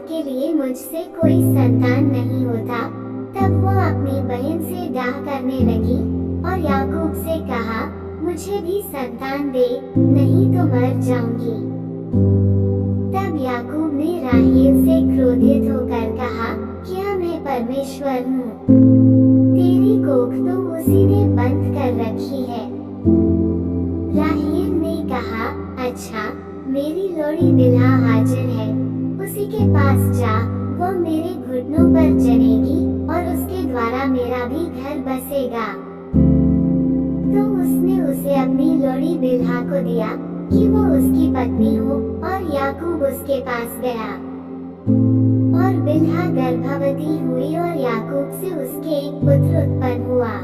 के लिए मुझसे कोई संतान नहीं होता। तब वो अपनी बहन से डाह करने लगी और याकूब से कहा, मुझे भी संतान दे, नहीं तो मर जाऊंगी। तब याकूब ने राहेल से क्रोधित होकर कहा, क्या मैं परमेश्वर हूँ? तेरी कोख तो उसी ने बंद कर रखी है। राहेल ने कहा, अच्छा, मेरी लोड़ी बिल्हा हाजिर है, उसी के पास जा, वो मेरे घुटनों पर जनेगी और उसके द्वारा मेरा भी घर बसेगा। तो उसने उसे अपनी लोड़ी बिल्हा को दिया कि वो उसकी पत्नी हो, और याकूब उसके पास गया। और बिल्हा गर्भवती हुई और याकूब से उसके एक पुत्र उत्पन्न हुआ।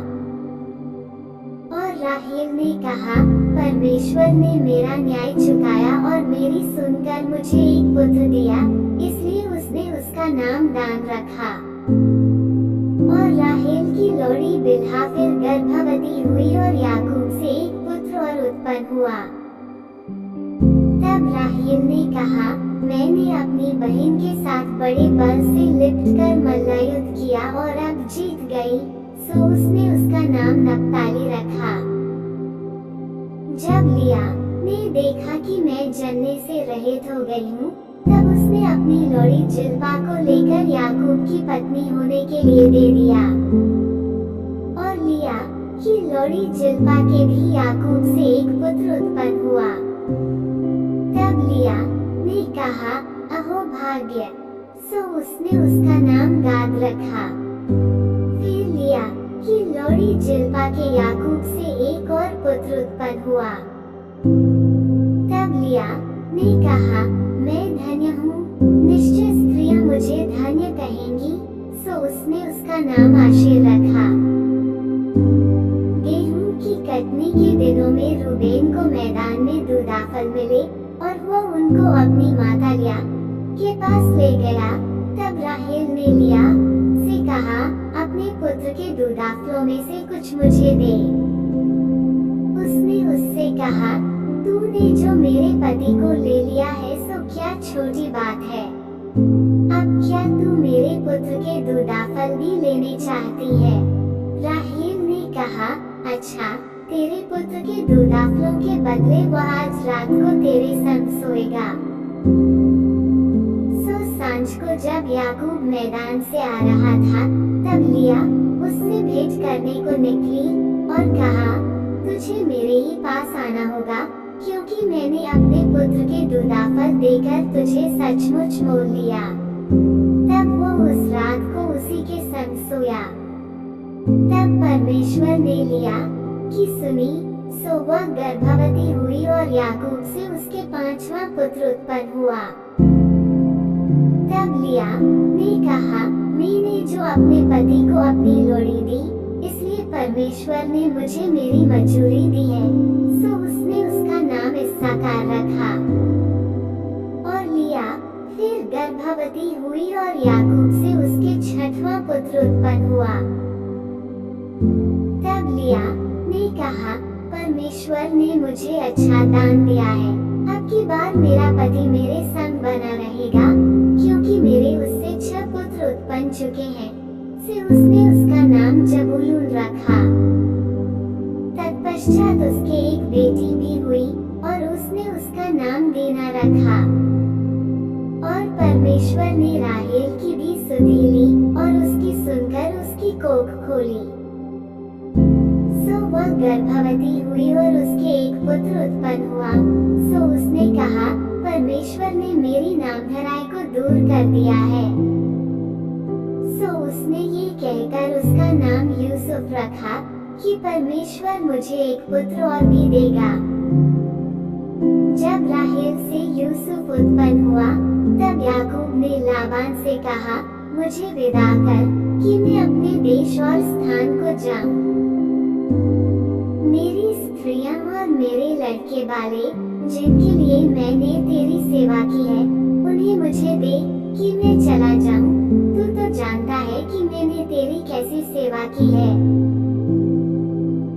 और राहेल ने कहा, परमेश्वर ने मेरा न्याय चुकाया और मेरी सुनकर मुझे एक पुत्र दिया, इसलिए उसने उसका नाम दान रखा। और राहेल की लोड़ी बिल्हा फिर गर्भवती हुई और याकूब से एक पुत्र और उत्पन्न हुआ। तब राहेल ने कहा, मैंने अपनी बहन के साथ बड़े बल से लिपटकर मल्लयुद्ध किया और अब जीत गई, सो उसने उसका नाम नप्ताली रखा। जब लिया ने देखा कि मैं जन्ने से रहित हो गई हूँ, तब उसने अपनी लोड़ी जिल्पा को लेकर याकूब की पत्नी होने के लिए दे दिया। और लिया की लोड़ी जिल्पा के भी याकूब से एक पुत्र उत्पन्न हुआ। तब लिया ने कहा, अहो भाग्य, सो उसने उसका नाम गाद रखा। फिर लिया कि लोड़ी जिल्पा के याकूब से एक और पुत्र उत्पन्न हुआ। तब लिया ने कहा, मैं धन्य हूँ, निश्चय स्त्रियां मुझे धन्य कहेंगी, सो उसने उसका नाम आशेर रखा। गेहूं की कटनी के दिनों में रूबेन को मैदान में दूदाफल मिले और वो उनको अपनी माता लिया के पास ले गया। तब राहेल ने लिया से कहा, अपने पुत्र के दूदाफलों में से कुछ मुझे दे। उसने उससे कहा, तूने जो मेरे पति को ले लिया है सो क्या छोटी बात है। अब क्या तू मेरे पुत्र के दूदाफल भी लेने चाहती है? राहेल ने कहा, अच्छा, तेरे पुत्र के दूदाफलों के बदले वह आज रात को तेरे संग सोएगा। सो सांझ को जब याकूब मैदान से आ रहा था, तब लिया उससे भेंट करने को निकली और कहा, तुझे मेरे ही पास आना होगा, क्योंकि मैंने अपने पुत्र के दूदाफल देकर तुझे सचमुच मोल लिया। तब वो उस रात को उसी के संग सोया। तब परमेश्वर ने लिया की सुनी, सो वह गर्भवती हुई और याकूब से उसके 5वां पुत्र उत्पन्न हुआ। तब लिया ने कहा, मैंने जो अपने पति को अपनी लोड़ी दी, इसलिए परमेश्वर ने मुझे मेरी मजूरी दी है, सो उसने उसका नाम इस्साकार रखा। और लिया फिर गर्भवती हुई और याकूब से उसके 6वां पुत्र उत्पन्न हुआ। तब लिया ने कहा, परमेश्वर ने मुझे अच्छा दान दिया है, अब की बार मेरा पति मेरे संग बना रहेगा, क्योंकि मेरे उससे 6 पुत्र उत्पन्न चुके हैं। से उसने उसका नाम जबूलून रखा। तत्पश्चात उसके एक बेटी भी हुई और उसने उसका नाम दीना रखा। और परमेश्वर ने राहेल की भी सुधि ली और उसकी सुनकर उसकी कोख खोली। सो वह गर्भवती हुई और उसके एक पुत्र उत्पन्न हुआ। सो उसने कहा, परमेश्वर ने मेरी नामधराई को दूर कर दिया है। सो उसने ये कहकर उसका नाम यूसुफ रखा कि परमेश्वर मुझे एक पुत्र और भी देगा। जब राहेल से यूसुफ उत्पन्न हुआ, तब याकूब ने लाबान से कहा, मुझे विदा कर कि मैं अपने देश और स्थान को जाऊं। मेरी स्त्रियां और मेरे लड़के वाले, जिनके लिए मैंने तेरी सेवा की है, उन्हें मुझे दे कि मैं चला जाऊं। तू तो जानता है कि मैंने तेरी कैसी सेवा की है।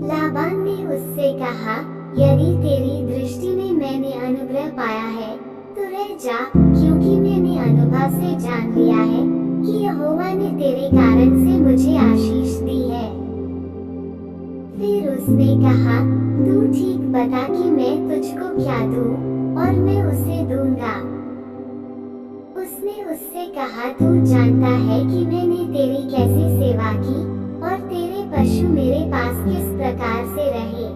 लाबान ने उससे कहा, यदि तेरी दृष्टि में मैंने अनुग्रह पाया है, तो रह जा, क्योंकि मैंने अनुभव अनुभव से जान लिया है कि यहोवा ने तेरे कारण से मुझे आशीष दी है। फिर उसने कहा, तू ठीक बता कि मैं तुझको क्या दूं, और मैं उसे दूंगा। उसने उससे कहा, तू जानता है कि मैंने तेरी कैसी सेवा की और तेरे पशु मेरे पास किस प्रकार से रहे।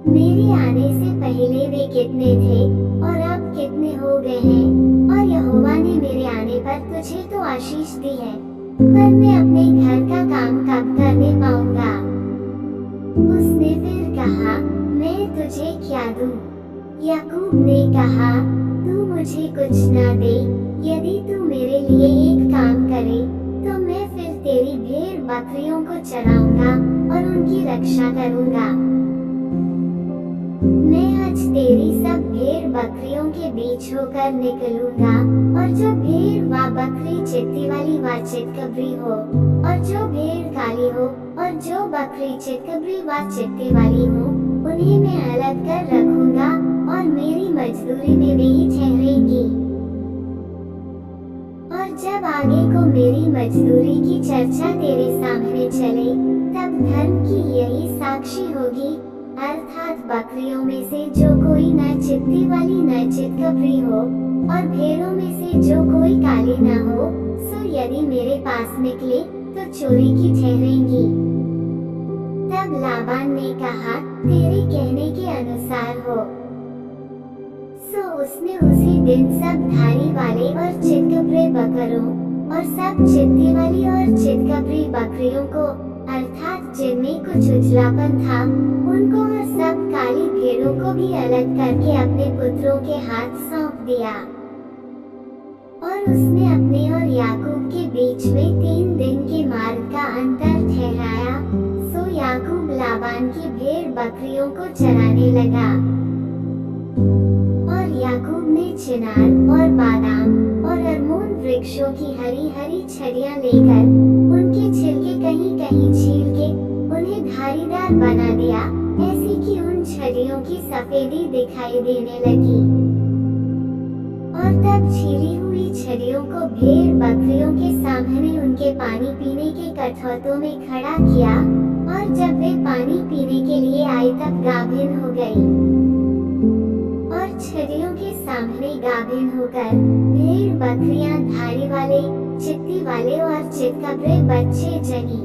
मेरे आने से पहले वे कितने थे और अब कितने हो गए हैं, और यहोवा ने मेरे आने पर तुझे तो आशीष दी है, पर मैं अपने घर का काम कब करने पाऊंगा। उसने फिर कहा, मैं तुझे क्या दूं? याकूब ने कहा, तू मुझे कुछ न दे, यदि तू मेरे लिए एक काम करे तो मैं फिर तेरी भेड़ बकरियों को चराऊंगा और उनकी रक्षा करूंगा। मैं आज तेरी सब भेड़ बकरियों के बीच होकर निकलूंगा, और जो भेड़ व बकरी चित्ती वाली व चितकबरी हो, और जो भेड़ काली हो और जो बकरी चितकबरी व चित्ती वाली हो, उन्हें मैं अलग कर रखूंगा और मेरी मजदूरी में वे ही ठहरेंगी। और जब आगे को मेरी मजदूरी की चर्चा तेरे सामने चले, तब धर्म की यही साक्षी होगी, अर्थात बकरियों में से जो कोई न चित्ती वाली न चितकबरी हो, और भेड़ों में से जो कोई काली न हो, सो यदि मेरे पास निकले तो चोरी की ठहरेंगी। तब लाबान ने कहा, तेरे कहने के अनुसार हो। सो उसने उसी दिन सब धारी वाले और चितकबरे बकरों और सब चित्ती वाली और चितकबरी बकरियों को, अर्थात जिनमें कुछ उजलापन था, उनको और सब काली भेड़ों को भी अलग करके अपने पुत्रों के हाथ सौंप दिया। और उसने अपने और याकूब के बीच में 3 दिन के मार्ग का अंतर ठहराया। सो याकूब लाबान की भेड़ बकरियों को चराने लगा। और याकूब ने चिनार और बादाम और अरमोन वृक्षों की हरी हरी छड़ियां लेकर उनके छिलके कहीं कहीं छील के उन्हें धारीदार बना दिया, ऐसी कि उन छड़ियों की सफेदी दिखाई देने लगी। और तब छीली हुई छड़ियों को भेड़ बकरियों के सामने उनके पानी पीने के कठौतों में खड़ा किया, और जब वे पानी पीने के लिए आई तब गाभिन हो गई। और छड़ियों के सामने गाभिन होकर भेड़ बकरियां धारी वाले, चित्ती वाले और चितकबरे बच्चे जनी।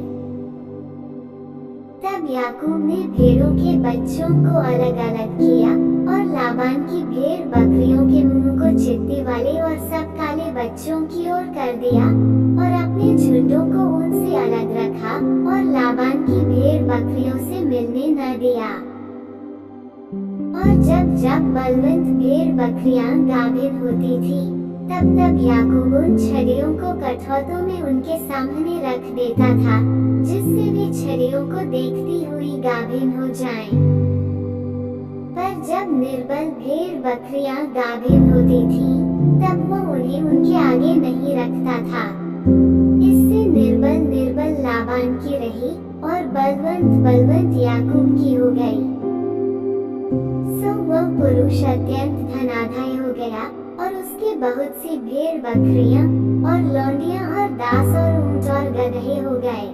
तब याकूब ने भेड़ों के बच्चों को अलग अलग किया और लाबान की भेड़ बकरियों के मुंह को चित्ती वाले और सब काले बच्चों की ओर कर दिया, और अपने झुंडों को उनसे अलग रखा और लाबान की भेड़ बकरियों से मिलने न दिया। और जब जब बलवंत भेड़ बकरियां गाभिन होती थी, तब तब याकूब उन छड़ियों को कठौतों में उनके सामने रख देता था, जिससे वे छड़ियों को देखती हुई गाभिन हो जाएं। पर जब निर्बल भेड़ बकरियां गाभिन होती थीं, तब वह उन्हें उनके आगे नहीं रखता था। इससे निर्बल लाबान की रही और बलवंत याकूब की हो गई। सो वह पुरुष अत्यंत धनाढ्य हो गया, और उसके बहुत सी भेड़ बकरियां और लौंडियां और दास और ऊंट और गदहे हो गए।